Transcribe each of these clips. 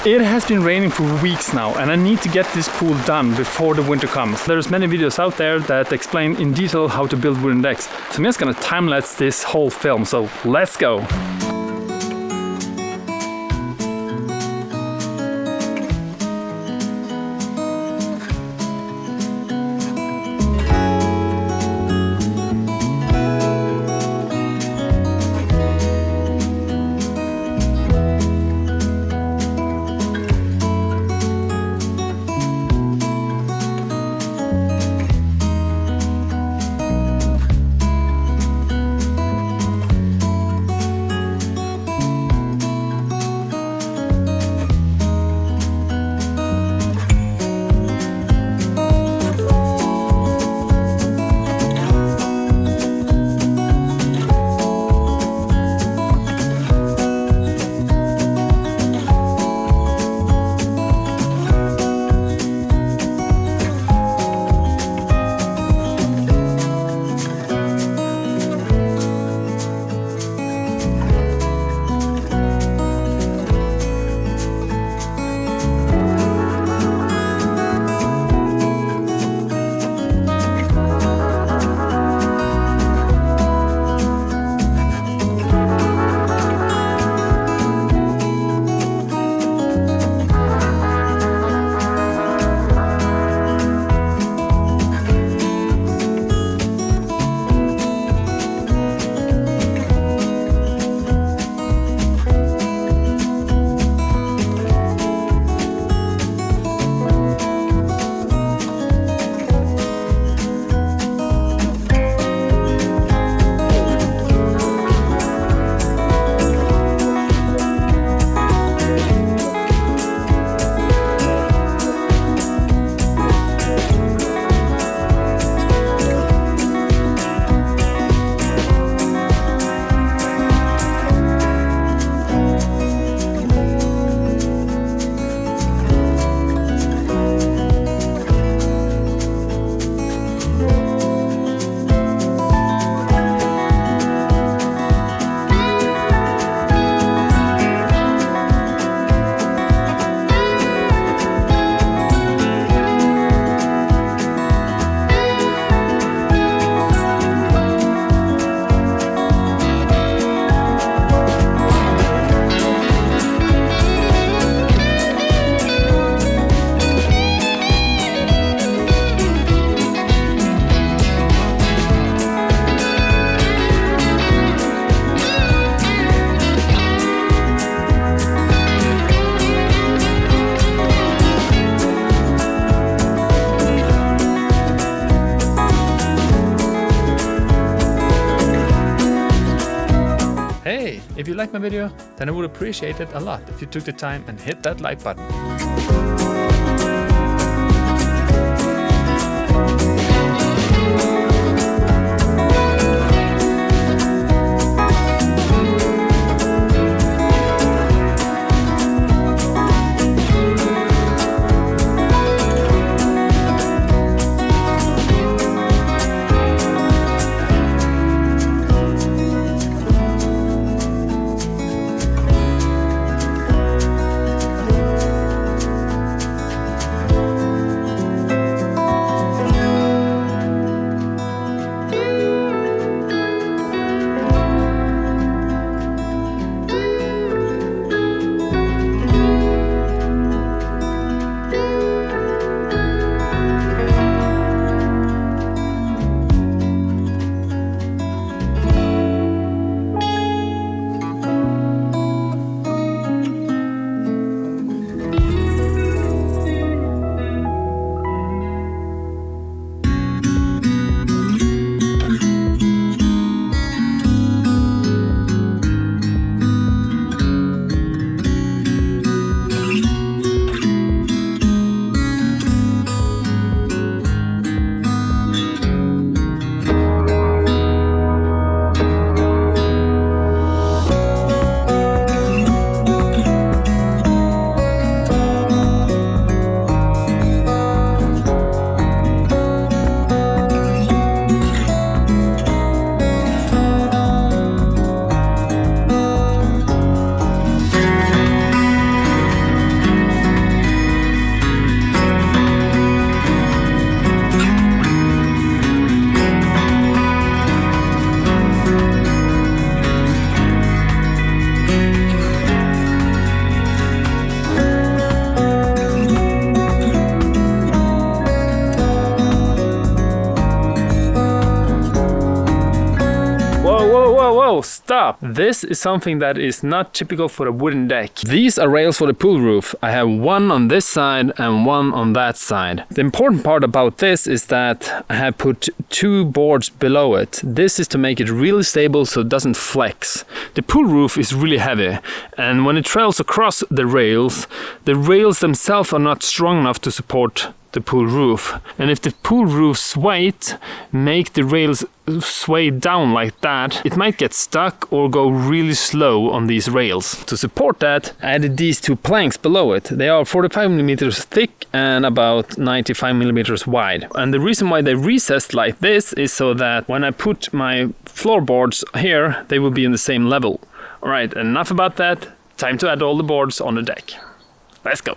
It has been raining for weeks now and I need to get this pool done before the winter comes. There's many videos out there that explain in detail how to build wooden decks. So I'm just gonna time-lapse this whole film, so let's go! If you like my video, then I would appreciate it a lot if you took the time and hit that like button. up. This is something that is not typical for a wooden deck. These are rails for the pool roof. I have one on this side and one on that side. The important part about this is that I have put 2 boards below it. This is to make it really stable so it doesn't flex. The pool roof is really heavy, and when it trails across the rails themselves are not strong enough to support the pool roof. And if the pool roof's weight make the rails sway down like that, it might get stuck or go really slow on these rails. To support that, I added these 2 planks below it. They are 45 millimeters thick and about 95 millimeters wide. And the reason why they recessed like this is so that when I put my floorboards here, they will be in the same level. Alright, enough about that. Time to add all the boards on the deck. Let's go.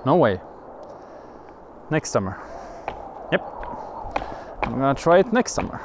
No way. Next summer. Yep. I'm gonna try it next summer.